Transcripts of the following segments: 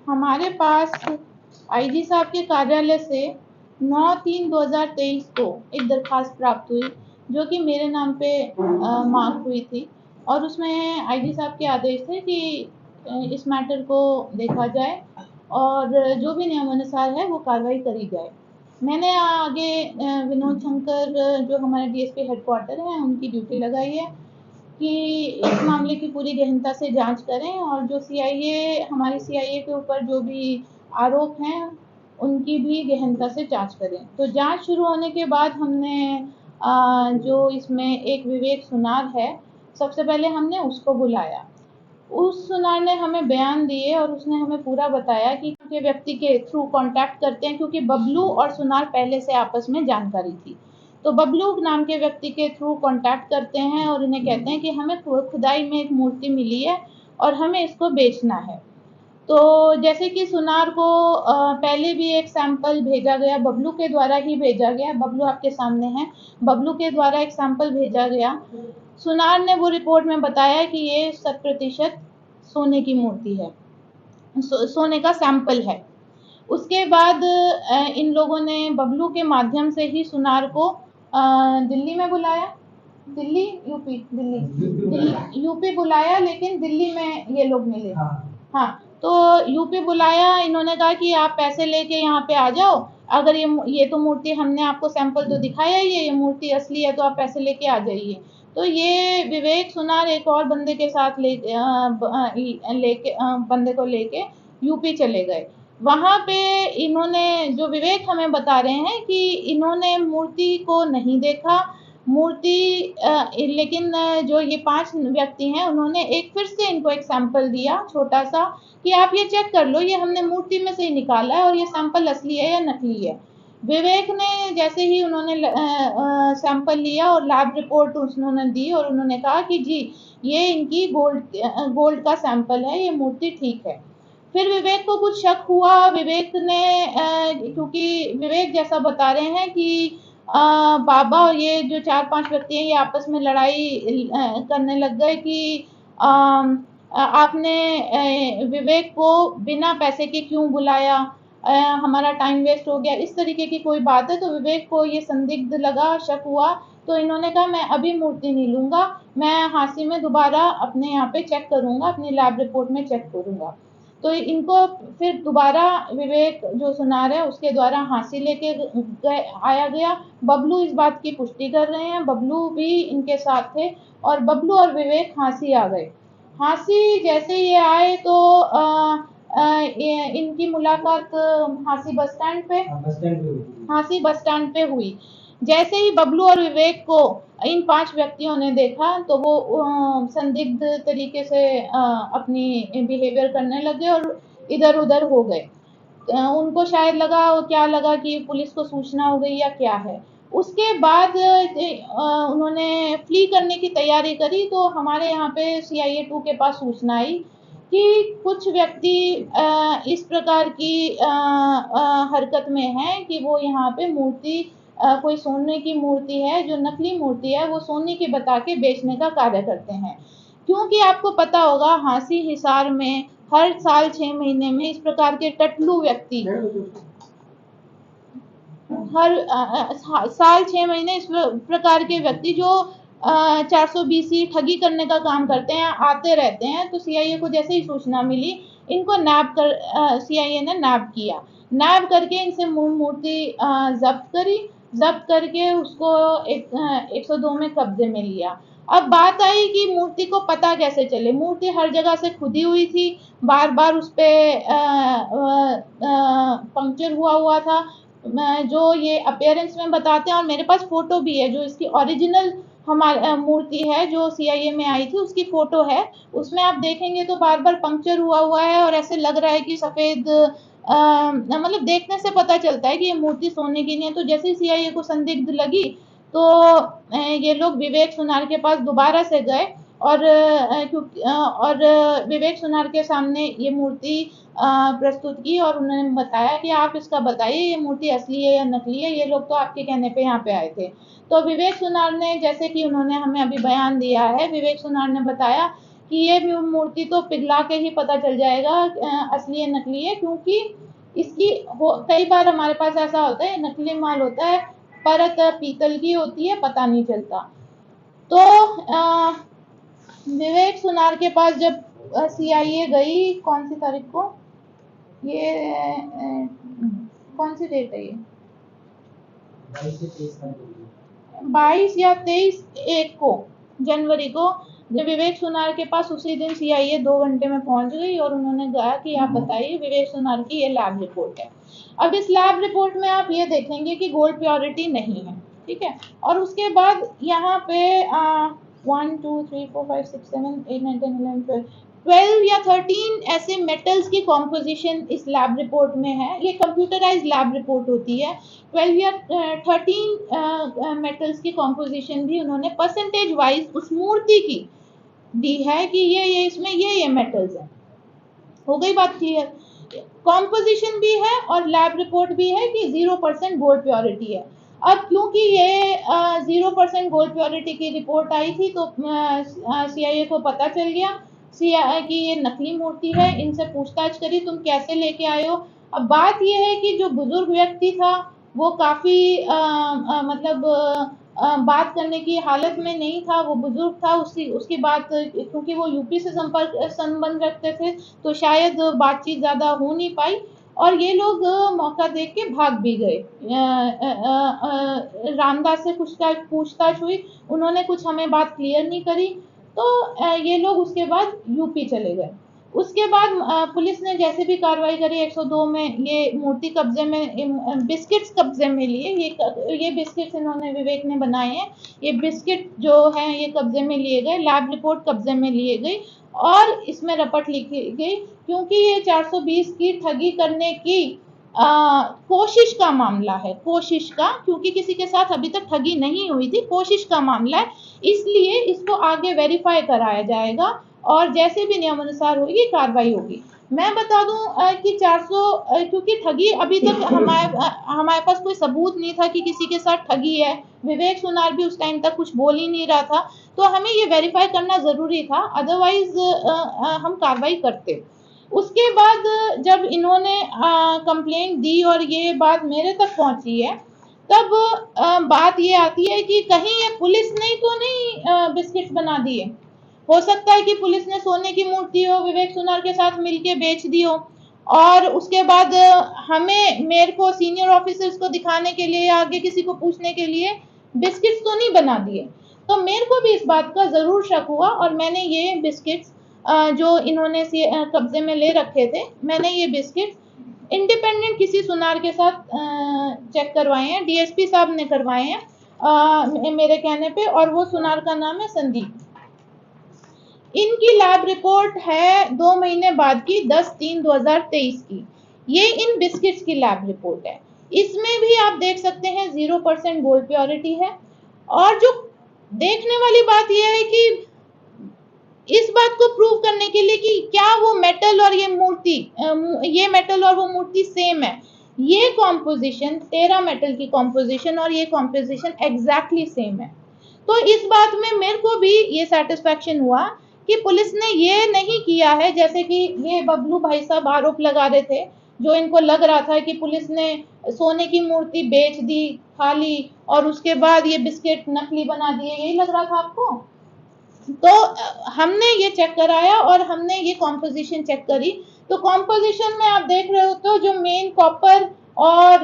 हमारे पास आईजी साहब के कार्यालय से 9/3/2023 को एक दरखास्त प्राप्त हुई जो कि मेरे नाम पे मार्क हुई थी और उसमें आईजी साहब के आदेश थे कि इस मैटर को देखा जाए और जो भी नियमानुसार है वो कार्रवाई करी जाए। मैंने आगे विनोद शंकर जो हमारे डीएसपी हेडक्वार्टर हैं उनकी ड्यूटी लगाई है कि इस मामले की पूरी गहनता से जांच करें और जो सीआईए हमारी सीआईए के ऊपर जो भी आरोप हैं उनकी भी गहनता से जांच करें। तो जांच शुरू होने के बाद हमने जो इसमें एक विवेक सुनार है, सबसे पहले हमने उसको बुलाया। उस सुनार ने हमें बयान दिए और उसने हमें पूरा बताया कि व्यक्ति के थ्रू कांटेक्ट करते हैं, क्योंकि बबलू और सुनार पहले से आपस में जानकारी थी। तो बबलू नाम के व्यक्ति के थ्रू कांटेक्ट करते हैं और उन्हें कहते हैं कि हमें खुदाई में एक मूर्ति मिली है और हमें इसको बेचना है। तो जैसे कि सुनार को पहले भी एक सैंपल भेजा गया, बबलू के द्वारा ही भेजा गया, बबलू आपके सामने है, बबलू के द्वारा एक सैंपल भेजा गया। सुनार ने वो रिपोर्ट में बताया कि ये 100% सोने की मूर्ति है, सोने का सैंपल है। उसके बाद इन लोगों ने बबलू के माध्यम से ही सुनार को दिल्ली में बुलाया, दिल्ली यूपी बुलाया, लेकिन दिल्ली में ये लोग मिले। हाँ, तो यूपी बुलाया, इन्होंने कहा कि आप पैसे लेके यहाँ पे आ जाओ, अगर ये तो मूर्ति हमने आपको सैंपल तो दिखाया ही है, ये मूर्ति असली है तो आप पैसे लेके आ जाइए। तो ये विवेक सुनार एक और बंदे के साथ बंदे को लेके यूपी चले गए। वहां पे इन्होंने, जो विवेक हमें बता रहे हैं कि इन्होंने मूर्ति को नहीं देखा, मूर्ति लेकिन जो ये 5 व्यक्ति हैं उन्होंने एक फिर से इनको एक सैंपल दिया छोटा सा कि आप ये चेक कर लो, ये हमने मूर्ति में से ही निकाला है और ये सैंपल असली है या नकली है। विवेक ने जैसे ही उन्होंने सैंपल लिया और लैब रिपोर्ट उन्होंने दी और उन्होंने कहा कि जी ये इनकी गोल्ड का सैंपल है, ये मूर्ति ठीक है। फिर विवेक को कुछ शक हुआ, विवेक ने क्योंकि विवेक जैसा बता रहे हैं कि बाबा और ये जो 4-5 व्यक्ति हैं ये आपस में लड़ाई करने लग गए कि आपने विवेक को बिना पैसे के क्यों बुलाया, हमारा टाइम वेस्ट हो गया, इस तरीके की कोई बात है। तो विवेक को ये संदिग्ध लगा, शक हुआ, तो इन्होंने कहा मैं अभी मूर्ति नहीं लूंगा, मैं हांसी में दोबारा अपने यहाँ पे चेक करूंगा, अपनी लैब रिपोर्ट में चेक करूंगा। तो इनको फिर दोबारा विवेक जो सुनार है उसके द्वारा हांसी लेके आया गया। बबलू इस बात की पुष्टि कर रहे हैं, बबलू भी इनके साथ थे और बबलू और विवेक हांसी आ गए। हांसी जैसे ये आए तो इनकी मुलाकात हांसी बस स्टैंड पे हुई। जैसे ही बबलू और विवेक को इन 5 व्यक्तियों ने देखा तो वो संदिग्ध तरीके से अपनी बिहेवियर करने लगे और इधर उधर हो गए। उनको शायद क्या लगा कि पुलिस को सूचना हो गई या क्या है। उसके बाद उन्होंने फ्ली करने की तैयारी करी, तो हमारे यहाँ पे CIA 2 के पास सूचना आई कि कुछ व्यक्ति इस प्रकार की हरकत में हैं कि वो यहाँ पे मूर्ति कोई सोने की मूर्ति है, जो नकली मूर्ति है वो सोने की बता के बेचने का कार्य करते हैं। क्योंकि आपको पता होगा हांसी हिसार में हर साल 6 महीने में इस प्रकार के टटलू व्यक्ति हर साल 6 महीने इस प्रकार के व्यक्ति जो 420 ठगी करने का काम करते हैं आते रहते हैं। तो CIA को जैसे ही सूचना मिली, इनको CIA ने नैब किया, नैब करके इनसे मूर्ति जब्त करी, जब्त करके उसको 102 में कब्जे में लिया। अब बात आई कि मूर्ति को पता कैसे चले, मूर्ति हर जगह से खुदी हुई थी, बार बार उस पे पंक्चर हुआ था, जो ये अपीयरेंस में बताते हैं, और मेरे पास फोटो भी है जो इसकी ओरिजिनल हमारी मूर्ति है जो CIA में आई थी, उसकी फोटो है, उसमें आप देखेंगे तो बार बार पंक्चर हुआ है और ऐसे लग रहा है कि सफेद मतलब देखने से पता चलता है कि ये मूर्ति सोने की नहीं है। तो जैसे CIA को संदिग्ध लगी तो ये लोग विवेक सुनार के पास दोबारा से गए और विवेक सुनार के सामने ये मूर्ति प्रस्तुत की और उन्होंने बताया कि आप इसका बताइए ये मूर्ति असली है या नकली है, ये लोग तो आपके कहने पे यहाँ पे आए थे। तो विवेक सुनार ने, जैसे कि उन्होंने हमें अभी बयान दिया है, विवेक सुनार ने बताया कि ये मूर्ति तो पिघला के ही पता चल जाएगा असली है नकली है, क्योंकि इसकी कई बार हमारे पास ऐसा होता है नकली माल होता है, परत पीतल की होती है, पता नहीं चलता। तो विवेक सुनार के पास जब सीआईए गई, कौन सी तारीख को, ये कौन सी डेट है, ये 22 या 23 एक को जनवरी को जब विवेक सुनार के पास, उसी दिन सीआईए 2 घंटे में पहुंच गई और उन्होंने कहा कि आप बताइए, विवेक सुनार की ये लैब रिपोर्ट है। अब इस लैब रिपोर्ट में आप ये देखेंगे कि गोल्ड प्योरिटी नहीं है, ठीक है। और उसके बाद यहाँ पे 1 2 3 4 5 6 7 8 9 10 11 12 या 13 ऐसे मेटल्स की कॉम्पोजिशन इस लैब रिपोर्ट में है। ये कंप्यूटराइज लैब रिपोर्ट होती है। 12 या 13 मेटल्स की कॉम्पोजिशन भी उन्होंने परसेंटेज वाइज उस मूर्ति की दी है कि ये इसमें ये मेटल्स हैं। हो गई बात क्लियर? कॉम्पोजिशन भी है और लैब रिपोर्ट भी है कि 0% गोल्ड प्योरिटी है। अब क्योंकि ये 0% गोल्ड प्योरिटी की रिपोर्ट आई थी तो सीआईए को पता चल गया कि ये नकली मूर्ति है। इनसे पूछताछ करी, तुम कैसे लेके आए हो। अब बात ये है कि जो बुजुर्ग व्यक्ति था वो काफी मतलब बात करने की हालत में नहीं था, वो बुजुर्ग था। उसकी बात, क्योंकि वो यूपी से संबंध रखते थे तो शायद बातचीत ज्यादा हो नहीं पाई और ये लोग मौका देख के भाग भी गए। रामदास से कुछ पूछताछ हुई, उन्होंने कुछ हमें बात क्लियर नहीं करी, तो ये लोग उसके बाद यूपी चले गए। उसके बाद पुलिस ने जैसे भी कार्रवाई करी 102 में ये मूर्ति कब्जे में, बिस्किट्स कब्जे में लिए। ये बिस्किट्स इन्होंने, विवेक ने बनाए हैं। ये बिस्किट जो हैं ये कब्जे में लिए गए, लैब रिपोर्ट कब्जे में लिए गई और इसमें रपट लिखी गई, क्योंकि ये 420 की ठगी करने की कोशिश का मामला है। कोशिश का, क्योंकि किसी के साथ अभी तक ठगी नहीं हुई थी, कोशिश का मामला है, इसलिए इसको आगे वेरीफाई कराया जाएगा और जैसे भी नियमानुसार होगी कार्रवाई होगी। मैं बता दूं कि 400, क्योंकि ठगी अभी तक हमारे पास कोई सबूत नहीं था कि किसी के साथ ठगी है। विवेक सुनार भी उस टाइम तक कुछ बोल ही नहीं रहा था, तो हमें ये वेरीफाई करना जरूरी था, अदरवाइज हम कार्रवाई करते। उसके बाद जब इन्होंने कंप्लेंट दी और ये बात मेरे तक पहुंची है, तब बात ये आती है कि कहीं ये पुलिस ने तो नहीं बिस्किट्स बना दिए। हो सकता है कि पुलिस ने सोने की मूर्ति हो, विवेक सुनार के साथ मिलके बेच दी हो और उसके बाद मेरे को सीनियर ऑफिसर्स को दिखाने के लिए या आगे किसी को पूछने के लिए बिस्किट्स तो नहीं बना दिए। तो मेरे को भी इस बात का जरूर शक हुआ और मैंने ये बिस्किट्स जो इन्होंने कब्जे में ले रखे थे, मैंने ये बिस्किट्स इंडिपेंडेंट किसी सुनार के साथ चेक करवाए हैं, डीएसपी साहब ने करवाए हैं मेरे कहने पे, और वो सुनार का नाम है संदीप। इनकी लैब रिपोर्ट है 2 महीने बाद की, 10/3/2023 की। ये इन बिस्किट्स की लैब रिपोर्ट है। इसमें भी आप देख सकते हैं 0% गोल्ड प्योरिटी है। और जो देखने वाली बात यह है कि इस बात को प्रूव करने के लिए कि क्या वो मेटल और ये मूर्ति, ये मेटल और वो मूर्ति सेम है, ये कॉम्पोजिशन 13 मेटल की कॉम्पोजिशन और ये कॉम्पोजिशन एग्जैक्टली सेम है। तो इस बात में मेरे को भी ये सेटिस्फेक्शन हुआ कि पुलिस ने ये नहीं किया है जैसे कि ये बबलू भाई साहब आरोप लगा रहे थे, जो इनको लग रहा था कि पुलिस ने सोने की मूर्ति बेच दी खाली और उसके बाद ये बिस्किट नकली बना दिए, यही लग रहा था आपको। तो हमने ये चेक कराया और हमने ये कॉम्पोजिशन चेक करी। तो कॉम्पोजिशन में आप देख रहे हो तो जो मेन कॉपर और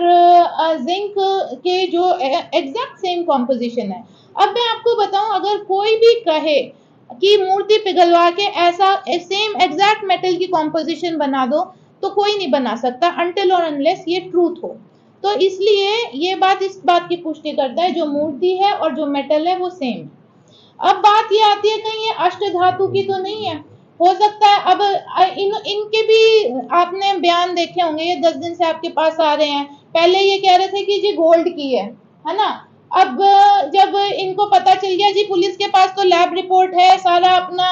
जिंक के जो एग्जैक्ट सेम कॉम्पोजिशन है। अब मैं आपको बताऊं, अगर कोई भी कहे कि मूर्ति पिघलवा के ऐसा सेम एग्जैक्ट मेटल की कॉम्पोजिशन बना दो, तो कोई नहीं बना सकता अनटिल और अनलेस ये ट्रूथ हो। तो इसलिए ये बात इस बात की पुष्टि करता है, जो मूर्ति है और जो मेटल है वो सेम है। अब बात ये आती है कहीं ये अष्ट धातु की तो नहीं है, हो सकता है। अब इनके भी आपने बयान देखे होंगे, ये 10 दिन से आपके पास आ रहे हैं। पहले ये कह रहे थे कि जी गोल्ड की है ना। अब जब इनको पता चल गया जी पुलिस के पास तो लैब रिपोर्ट है, सारा अपना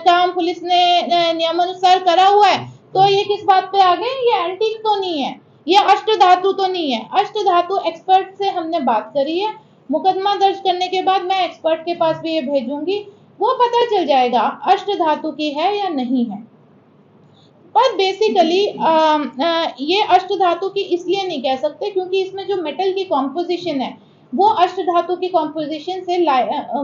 काम पुलिस ने नियमानुसार करा हुआ है, तो ये किस बात पे आ गए, ये एंटीक तो नहीं है, ये अष्ट धातु तो नहीं है। अष्ट धातु एक्सपर्ट से हमने बात करी है, मुकदमा दर्ज करने के बाद मैं एक्सपर्ट के पास भी ये भेजूंगी, वो पता चल जाएगा अष्ट धातु की है या नहीं है। पर बेसिकली ये अष्ट धातु की इसलिए नहीं कह सकते क्योंकि इसमें जो मेटल की कॉम्पोजिशन है वो अष्ट धातु की कॉम्पोजिशन से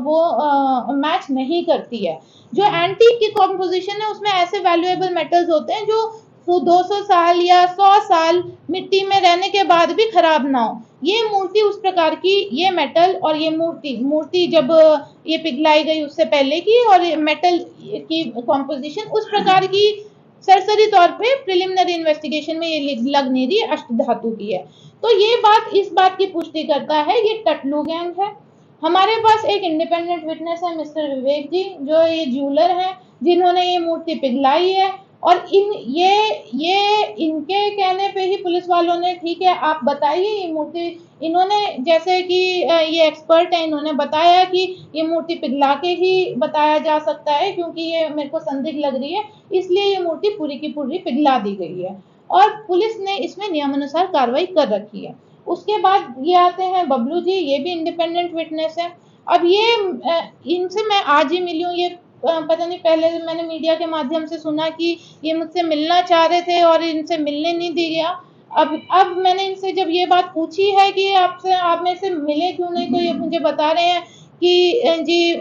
वो मैच नहीं करती है। जो एंटीक की कॉम्पोजिशन है उसमें ऐसे वैल्यूएबल मेटल्स होते हैं जो 200 साल या 100 साल मिट्टी में रहने के बाद भी खराब ना हो। ये मूर्ति उस प्रकार की, ये मेटल और ये मूर्ति जब ये पिघलाई गई उससे पहले की, और मेटल की कॉम्पोजिशन उस प्रकार की सरसरी तौर पे प्रिलिमिनरी इन्वेस्टिगेशन में ये लग नहीं रही अष्ट धातु की है। तो ये बात इस बात की पुष्टि करता है ये टटलू गैंग है। हमारे पास एक इंडिपेंडेंट विटनेस है मिस्टर विवेक जी, जो ये ज्वेलर हैं जिन्होंने ये मूर्ति पिघलाई है, और ये इनके कहने पे ही पुलिस वालों ने ठीक है आप बताइए ये मूर्ति, इन्होंने जैसे कि ये एक्सपर्ट है, इन्होंने बताया कि ये मूर्ति पिघला के ही बताया जा सकता है क्योंकि ये मेरे को संदिग्ध लग रही है, इसलिए ये मूर्ति पूरी की पूरी पिघला दी गई है और पुलिस ने इसमें नियमानुसार कार्रवाई कर रखी है। उसके बाद ये आते हैं बबलू जी, ये भी इंडिपेंडेंट विटनेस है। अब ये इनसे मैं आज ही मिली हूँ, ये पता नहीं पहले मैंने मीडिया के माध्यम से सुना कि ये मुझसे मिलना चाह रहे थे और इनसे मिलने नहीं दिया गया। अब मैंने इनसे जब ये बात पूछी है कि आपसे आप मेरे से मिले क्यों नहीं, तो ये मुझे बता रहे हैं कि जी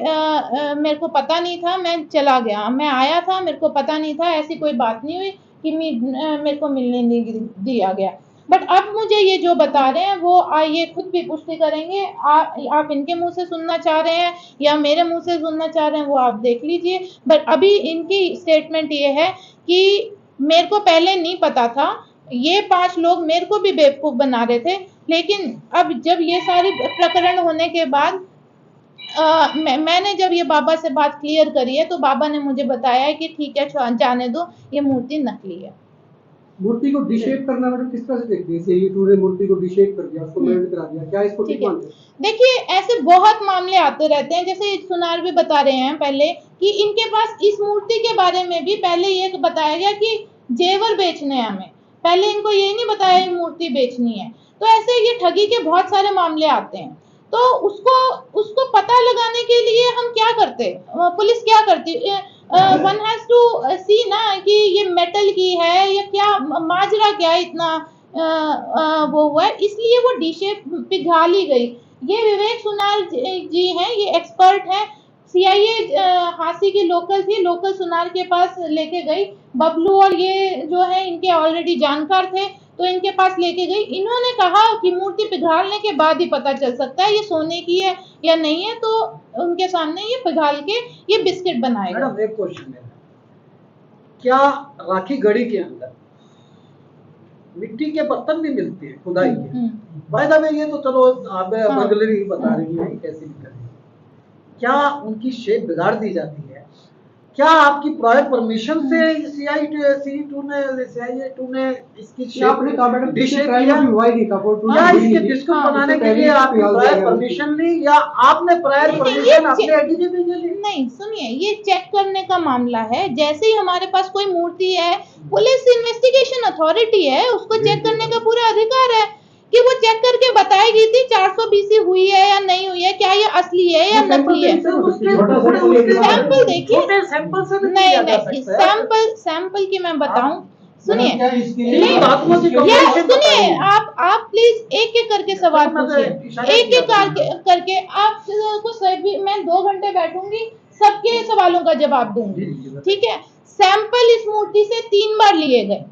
मेरे को पता नहीं था, मैं चला गया, मैं आया था मेरे को पता नहीं था, ऐसी कोई बात नहीं हुई कि मेरे को मिलने नहीं दिया गया। बट अब मुझे ये जो बता रहे हैं वो ये खुद भी पुष्टि करेंगे। आप इनके मुंह से सुनना चाह रहे हैं या मेरे मुंह से सुनना चाह रहे हैं वो आप देख लीजिए। बट अभी इनकी स्टेटमेंट ये है कि मेरे को पहले नहीं पता था, ये 5 लोग मेरे को भी बेवकूफ बना रहे थे, लेकिन अब जब ये सारी प्रकरण होने के बाद मैंने जब ये बाबा से बात क्लियर करी है तो बाबा ने मुझे बताया है कि ठीक है जाने दो, ये मूर्ति नकली है। मूर्ति को डिशेप करना मैडम किस तरह से देखती है? ये टूर ने मूर्ति को डिशेप कर दिया, उसको मेल्ट करा दिया, क्या इसको ठीक मानते हैं? देखिए ऐसे बहुत मामले आते रहते हैं, जैसे सुनार भी बता रहे हैं पहले कि इनके पास इस मूर्ति के बारे में भी पहले ये बताया गया कि जेवर बेचने हैं हमें, पहले इनको ये नहीं बताया मूर्ति बेचनी है। तो ऐसे ये ठगी के बहुत सारे मामले आते हैं, तो उसको पता लगाने के लिए हम क्या करते, पुलिस क्या करती, वन हैज टू सी ना कि ये मेटल की है या क्या, माजरा क्या इतना वो हुआ है, इसलिए वो डिशेप पिघला ली गई। ये विवेक सुनार जी हैं, ये एक्सपर्ट हैं, सीआईए हांसी की लोकल थी, लोकल सुनार के पास लेके गई, बबलू और ये जो है इनके ऑलरेडी जानकार थे तो इनके पास लेके गई। इन्होंने कहा कि मूर्ति पिघालने के बाद ही पता चल सकता है ये सोने की है या नहीं है, तो उनके सामने ये पिघाल के ये बिस्किट बनाएगा। मैडम एक क्वेश्चन है, क्या राखी गढ़ी के अंदर मिट्टी के बर्तन भी मिलते हैं खुदाई के? बाय द वे ये तो चलो आप बर्गलरी बता रही है कैसे भी करें, क्या उनकी शेप बिगाड़ दी जाती है? क्या आपकी प्रायर परमिशन से सीआईए2 ने इसकी शेप डिशेप किया? क्या इसके बिस्कुट बनाने के लिए आपने प्रायर परमिशन ली या आपने प्रायर परमिशन अपने एडीजीपी के लिए? नहीं, सुनिए, ये चेक करने का मामला है। जैसे ही हमारे पास कोई मूर्ति है, पुलिस इन्वेस्टिगेशन अथॉरिटी है, उसको चेक करने का पूरा अधिकार है कि वो चेक करके बताएगी थी 420 हुई है या नहीं हुई है, क्या ये असली है या नकली है। सैंपल देखिए, नहीं सैंपल की मैं बताऊं, सुनिए सुनिए, आप प्लीज एक एक करके सवाल पूछिए, एक एक करके आपको सभी, मैं 2 घंटे बैठूंगी, सबके सवालों का जवाब दूंगी, ठीक है। सैंपल इस मूर्ति से 3 बार लिए गए,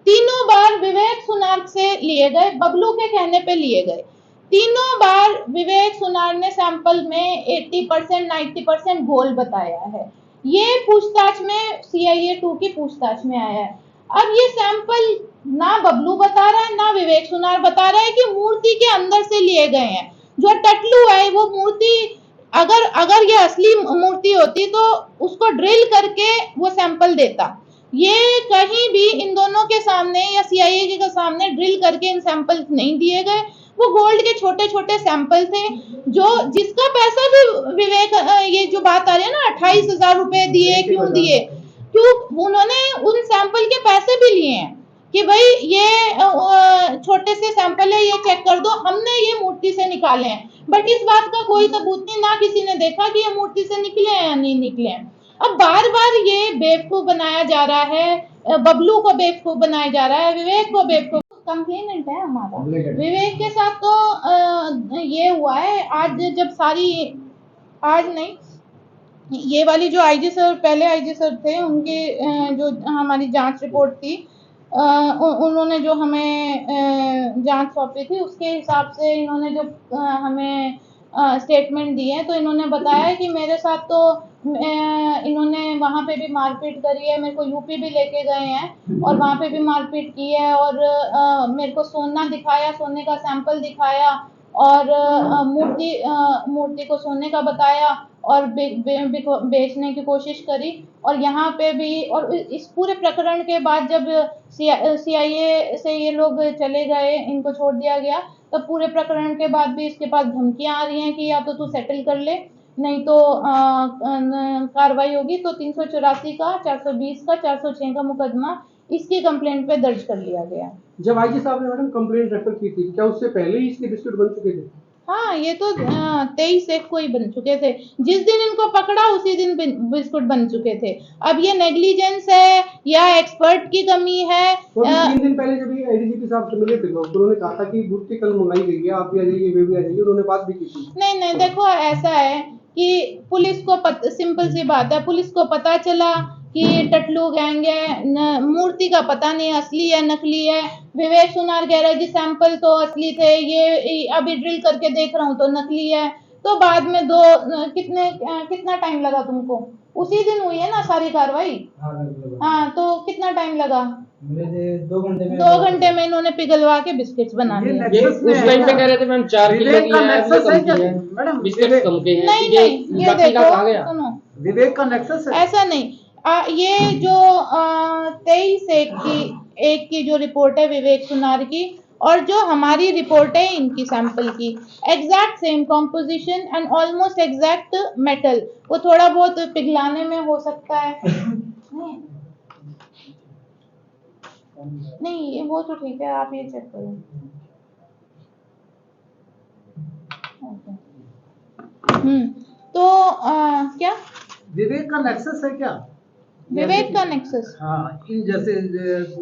तीनों बार विवेक सुनार से लिए गए, बबलू के कहने पे लिए गए। तीनों बार विवेक सुनार ने सैंपल में 80% 90% गोल्ड बताया है। ये पूछताछ में सीआईए2 की पूछताछ में आया है। अब ये सैंपल ना बबलू बता रहा है ना विवेक सुनार बता रहा है कि मूर्ति के अंदर से लिए गए हैं। जो टटलू है वो मूर्ति, अगर ये असली मूर्ति होती तो उसको ड्रिल करके वो सैंपल देता। ये कहीं भी इन दोनों के सामने या सीआईए के सामने ड्रिल करके इन सैंपल नहीं दिए गए। वो गोल्ड के छोटे छोटे सैंपल थे, जो जिसका पैसा भी विवेक, ये जो बात आ रही है ना 28,000 रुपए दिए, क्यों दिए, क्यों उन्होंने उन सैंपल के पैसे भी लिए हैं। कि भाई ये छोटे से सैंपल है, ये चेक कर दो, हमने ये मूर्ति से निकाले हैं, बट इस बात का कोई सबूत नहीं, ना किसी ने देखा कि ये मूर्ति से निकले हैं या नहीं निकले हैं। अब बार बार ये बेवकूफ बनाया जा रहा है, बबलू को बेवकूफ बनाया जा रहा है, विवेक को बेवकूफ। कंप्लेनेंट है हमारा, विवेक के साथ तो ये हुआ है आज, जब सारी, आज नहीं, ये वाली जो आईजी सर, पहले आईजी सर थे, उनके जो हमारी जांच रिपोर्ट थी, उन्होंने जो हमें जांच सौंपी थी, उसके हिसाब से इन्होंने जो हमें स्टेटमेंट दिए हैं, तो इन्होंने बताया कि मेरे साथ तो इन्होंने वहाँ पे भी मारपीट करी है, मेरे को यूपी भी लेके गए हैं और वहाँ पे भी मारपीट की है, और मेरे को सोना दिखाया, सोने का सैंपल दिखाया, और मूर्ति को सोने का बताया और बेचने की कोशिश करी। और यहाँ पे भी, और इस पूरे प्रकरण के बाद जब सीआईए से ये लोग चले गए, इनको छोड़ दिया गया, तब पूरे प्रकरण के बाद भी इसके पास धमकियां आ रही हैं कि या तो तू सेटल कर ले, नहीं तो कार्रवाई होगी। तो 384 का, 420 का, 406 का मुकदमा इसकी कंप्लेंट पे दर्ज कर लिया गया। जब आईजी साहब ने मैडम कंप्लेंट रेफर की थी, क्या उससे पहले ही इसके बिस्कुट बन चुके थे? हाँ, ये तो 23 को ही बन चुके थे, जिस दिन इनको पकड़ा उसी दिन बिस्कुट बन चुके थे। अब ये नेग्लिजेंस है या एक्सपर्ट की कमी है? तो 3 दिन पहले जब ये एडीजीपी साहब से मिले थे लोग, तो उन्होंने कहा था कि मूर्ति कल मंगाई गई है, आप भी आ जाइए, वे भी आ जाइए, उन्होंने बात भी की थी। नहीं, देखो ऐसा है कि पुलिस को सिंपल सी बात है, पुलिस को पता चला कि टटलू गैंग है, मूर्ति का पता नहीं असली है नकली है। विवेक सुनार कह रहा है कि सैंपल तो असली थे, ये अभी ड्रिल करके देख रहा हूँ तो नकली है। तो बाद में कितना टाइम लगा तुमको? उसी दिन हुई है ना सारी कार्रवाई? हाँ, तो कितना टाइम लगा? 2 घंटे में इन्होंने पिघलवा के बिस्किट्स बना दिए। उस टाइम पे कह रहे थे मैम 4 किलो की है, बिस्किट कम के हैं। नहीं, ये देखो, सुनो, विवेक का नेक्सस है, ऐसा नहीं। ये जो 23/1 की जो रिपोर्ट है विवेक सुनार की, और जो हमारी रिपोर्ट है इनकी सैंपल की, exact same composition and almost exact metal. वो थोड़ा बहुत पिघलाने में हो सकता है, नहीं वो तो ठीक है, आप ये चेक करो। तो क्या विवेक का नेक्सस है क्या? विवेक का नेक्सस, हाँ, इन जैसे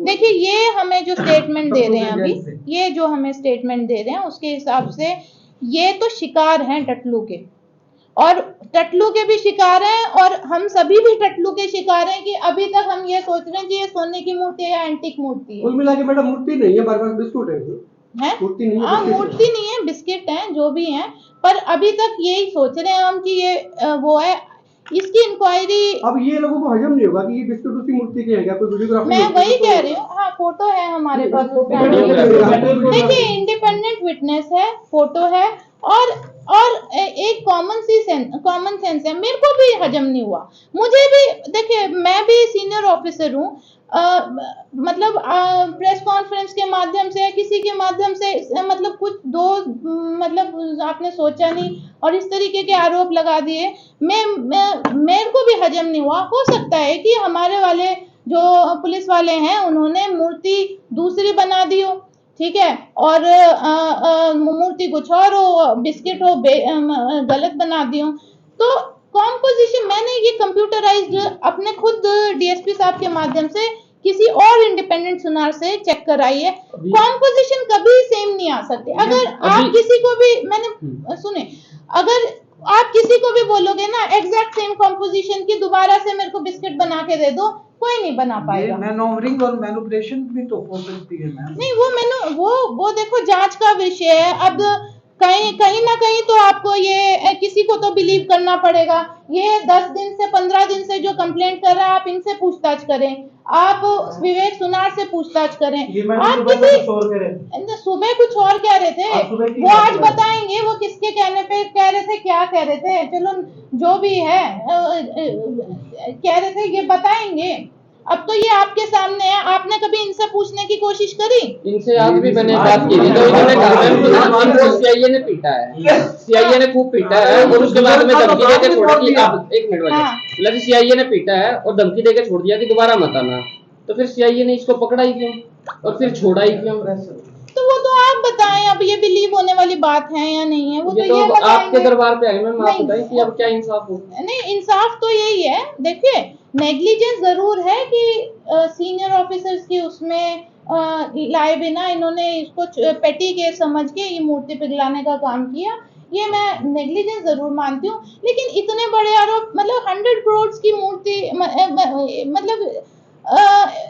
देखिए, ये हमें जो स्टेटमेंट दे रहे हैं अभी, ये जो हमें स्टेटमेंट दे रहे हैं उसके हिसाब से ये तो शिकार हैं टटलू के, और टटलू के भी शिकार हैं, और हम सभी भी टटलू के शिकार हैं कि अभी तक हम ये सोच रहे हैं कि ये सोने की मूर्ति है या एंटीक मूर्ति है। कुल मिला के मैडम मूर्ति नहीं है, बार-बार बिस्कुट है, मूर्ति नहीं है। हाँ, मूर्ति नहीं है, बिस्किट हैं, जो भी हैं, पर अभी तक यही सोच रहे हैं हम कि ये वो है। इसकी इंक्वायरी, अब ये लोगों को हजम नहीं होगा कि ये बिस्कुट उसी मूर्ति के हैं क्या? कोई वीडियोग्राफर, मैं वही कह रही हूँ। हाँ, फोटो है हमारे पास, देखिए इंडिपेंडेंट विटनेस है, फोटो है, और एक कॉमन सेंस है। मेरे को भी हजम नहीं हुआ, मुझे भी, देखिए मैं भी सीनियर ऑफिसर हूँ, मतलब प्रेस कॉन्फ्रेंस के माध्यम से, किसी के माध्यम से, मतलब कुछ मतलब आपने सोचा नहीं और इस तरीके के आरोप लगा दिए, मेरे को भी हजम नहीं हुआ। हो सकता है कि हमारे वाले जो पुलिस वाले हैं उन्होंने मूर्ति दूसरी बना दी हो, ठीक है, और मूर्ति कुछ और हो, बिस्किट हो, गलत बना दी हो। तो कॉम्पोजिशन मैंने ये कंप्यूटराइज्ड अपने खुद डीएसपी साहब के माध्यम से किसी और इंडिपेंडेंट सुनार से चेक कराई है। कॉम्पोजिशन कभी सेम नहीं आ सकती। अगर आप किसी को भी, मैंने सुने, अगर आप किसी को भी बोलोगे ना एग्जैक्ट सेम कॉम्पोजिशन की, दोबारा से मेरे को बिस्किट बना के दे दो, कोई नहीं बना पाएगा। मैनोवरिंग और मैनिपुलेशन भी तो हो सकती है मैम। नहीं, वो देखो जांच का विषय है। अब कहीं ना कहीं तो आपको ये किसी को तो बिलीव करना पड़ेगा। ये 10 दिन से 15 दिन से जो कंप्लेंट कर रहा है, आप इनसे पूछताछ करें, आप विवेक सुनार से पूछताछ करें। आप किसी सुबह कुछ और कह रहे थे, वो आज बताएंगे वो किसके कहने पे कह रहे थे, क्या कह रहे थे, चलो जो भी है कह रहे थे ये बताएंगे। अब तो ये आपके सामने है, आपने कभी इनसे पूछने की कोशिश करी? इनसे आज भी मैंने बात की थी, तो इन्होंने कहा सीआईए ने पीटा है, सीआईए ने खूब पीटा है, और उसके बाद में धमकी देकर छोड़ दी। अब 1 मिनट वाले, मतलब सीआईए ने पीटा है और धमकी देकर छोड़ दिया कि दोबारा मत आना। तो फिर सीआईए ने इसको पकड़ा ही क्यों और फिर छोड़ा ही क्यों? तो वो तो आप बताएं, अब ये बिलीव होने वाली बात है या नहीं है, वो तो ये ये तो अब आपके बताएंगे। दरबार पे आए मैम, आप नहीं। बताएं कि अब क्या इंसाफ हो? नहीं, इंसाफ तो यही है, देखिए नेग्लिजेंस जरूर है कि सीनियर ऑफिसर्स की उसमें लाए बिना इन्होंने इसको पेटी केस समझ के ये मूर्ति पिघलाने का काम किया, ये मैं नेग्लिजेंस जरूर मानती हूँ। लेकिन इतने बड़े आरोप, मतलब 100 करोड़ की मूर्ति, मतलब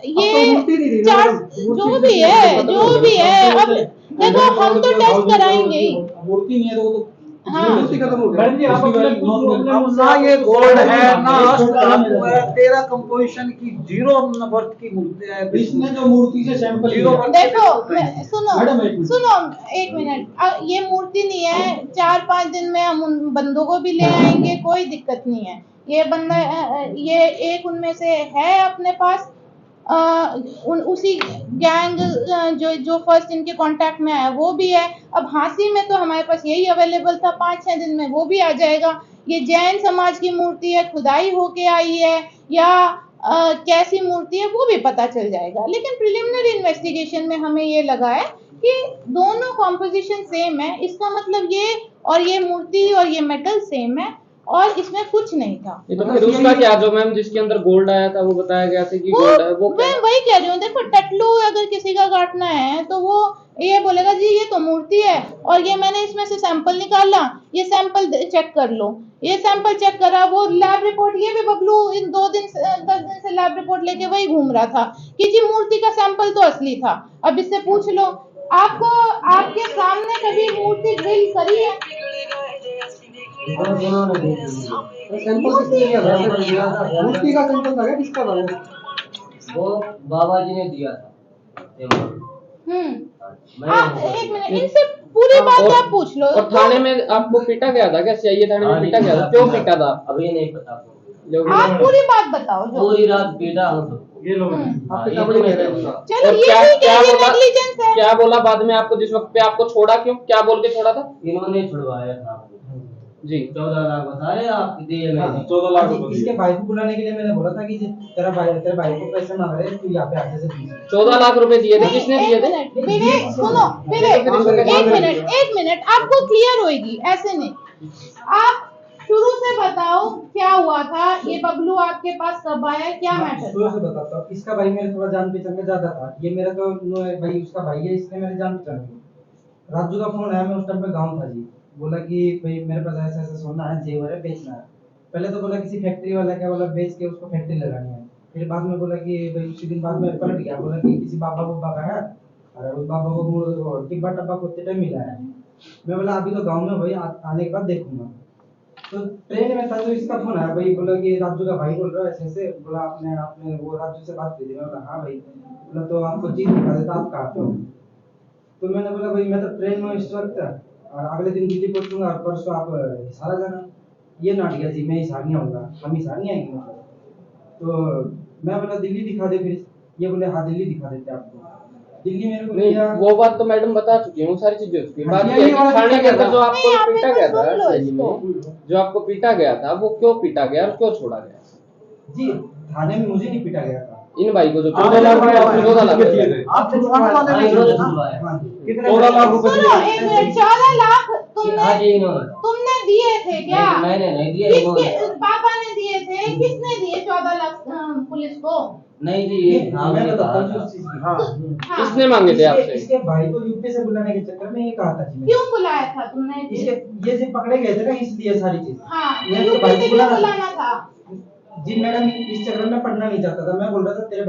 ये मूर्ति नहीं रही ना चार, मैडम, जो मूर्ति भी है, जो भी है, अब देखो हम तो टेस्ट कराएंगे ही। मूर्ति नहीं है तो वो तो हाँ। मूर्ति खत्म हो गया। मैडम जी, आप अपने नॉन- अब ना ये गोल्ड है ना अष्ट धातु है, 13 कंपोजिशन की 0 वर्थ की मूर्ति है। इसने जो मूर्ति से सैंपल जीरो लिया, पर- देखो मैडम, एक मिनट। सुनो एक मिनट, ये मूर्ति नहीं है, 4-5 दिन में हम उन बंदों को भी ले आएंगे, कोई दिक्कत नहीं है। ये बंदा ये एक उनमें से है अपने पास, उसी गैंग जो फर्स्ट इनके कांटेक्ट में आया वो भी है। अब हांसी में तो हमारे पास यही अवेलेबल था, 5-6 दिन में वो भी आ जाएगा। ये जैन समाज की मूर्ति है, खुदाई होके आई है या कैसी मूर्ति है वो भी पता चल जाएगा। लेकिन प्रिलिमिनरी इन्वेस्टिगेशन में हमें ये लगा है कि दोनों कॉम्पोजिशन सेम है, इसका मतलब ये और ये मूर्ति और ये मेटल सेम है और इसमें कुछ नहीं था। ये तो फिर उसका क्या, जो मैम जिसके अंदर गोल्ड आया था वो बताया गया था कि गोल्ड है, वो क्या मैं वही कह रही हूँ, देखो टटलू अगर किसी का काटना है तो वो ये बोलेगा जी ये तो मूर्ति है और ये मैंने इसमें से सैंपल निकाला, ये सैंपल चेक कर लो, ये सैंपल चेक करा, वो लैब रिपोर्ट, ये भी बबलू इन 10 दिन से लैब रिपोर्ट लेके वही घूम रहा था कि जी मूर्ति का सैंपल तो असली था। अब इससे पूछ लो, आपको आपके सामने कभी मूर्ति ड्रिल करी है? सैंपल किसने लिया था? मूर्ति का सैंपल था क्या, किसका था वो? वो बाबा जी ने दिया था। आप एक मिनट, इनसे पूरी बात आप पूछ लो। और थाने में आपको पीटा गया था क्या? सीआईए थाने में पीटा गया था, क्यों पीटा था? अभी नहीं पता जो आप पूरी बात बताओ जो। पूरी रात पीटा हम सबको। ये लोग हाँ, आपके ये सामने तो मैं कह रहे कह हैं। रहा हूँ। चलो और ये क्या ठीक क्या है, ये बोला, नेग्लिजेंस है। क्या बोला बाद में आपको, जिस वक्त पे आपको छोड़ा, क्यों क्या बोल के छोड़ा था? इन्होंने छुड़वाया था जी 14 लाख बताए आप दिए मैंने। 14 लाख रुपए इसके भाई को बुलाने के लिए मैंने बोला था कि तेरे भाई को पैसे मांग रहे हैं, तू यहाँ पे आके से दीजिए। 14 लाख रुपए दिए थे, नहीं, किसने एक दिए थे? मिनट, विवेक सुनो, विवेक एक मिनट आपको क्लियर होएगी, ऐसे नहीं। आप शुरू से बताओ क्या हुआ था, ये बबलू आपके पास कब आया, क्या मैटर शुरू से था? बताता हूँ। इसका भाई मेरे थोड़ा जान पहचान में ज्यादा था, ये मेरा तो भाई उसका भाई है, इसने मेरे जान पहचान में। राजू का फोन आया, मैं उस टाइम पे गाँव था जी, बोला कि भाई मेरे पास ऐसा ऐसा सोना है, जेवर है, बेचना है। पहले तो बोला किसी फैक्ट्री वाला, क्या बोला बेच के उसको फैक्ट्री लगानी है। फिर बाद में बोला कि भाई उसी दिन बाद में पलट गया, बोला कि किसी बाबा बुब्बा का है और उस बाबा को टिब्बा टब्बा कुत्ते टाइम मिला है। मैं बोला अभी तो गाँव में भाई आने के बाद देखूंगा। तो ट्रेन में था तो इसका फोन आया, भाई बोला कि राजू का भाई बोल रहा है ऐसे ऐसे, बोला आपने वो राजू से बात की थी? मैं बोला हाँ भाई। बोला तो आपको चीज दिखा देता, आप कहाँ पे हो? तो मैंने बोला भाई मैं तो ट्रेन में इस वक्त और अगले दिन दिल्ली पहुंचूंगा और परसों आप हिसार जाना। ये नाट गया जी, मैं हिसार नहीं आऊंगा, हम हिसार नहीं आएंगे मतलब। तो मैं बोला दिल्ली दिखा दे फिर। ये बोले हाँ दिल्ली दिखा देते आपको। दिल्ली मेरे को नहीं, लिया। वो बात तो मैडम बता चुकी हूँ, सारी चीजें उसकी बात हाँ, ये है ये कि वाला थाने के अंदर जो आपको नहीं, आप पीटा मेरे गया को था सुन लो सीआईए इसको। में, जो आपको पीटा गया था वो क्यों पीटा गया और क्यों छोड़ा गया? जी थाने में मुझे नहीं पीटा गया था। इन भाई को जो 14 लाख रुपए आपने 14 लाख किसके दिए थे? आप छुड़वाने वाले हाँ, नहीं इन्होंने थे ना? छुड़वाया। हाँ जी। कितने 14 लाख रुपए सुनो एक मिनट, 14 लाख हाँ जी इन्होंने। तुमने दिए थे क्या? मैंने नहीं दिया, किसके, इन्होंने। पापा ने दिए थे? किसने दिए 14 लाख पुलिस को? नहीं जी ये मैं हमने बताता कहा हूँ था। उस चीज की। हाँ। हाँ, किसने मांगे थे आपसे? इसके भाई को यूपी से बुलाने के चक्कर में ये कहा था जी मैंने। क्यों बुलाया था तुमने? इसके ये जो पकड़े गए थे ना, इसलिए सारी चीज। हाँ, मैं तो यूपी भाई से को क्यों बुलाना बुलाना था? जी मैडम, इस चक्कर में पढ़ना नहीं चाहता था, मैं बोल रहा था तेरे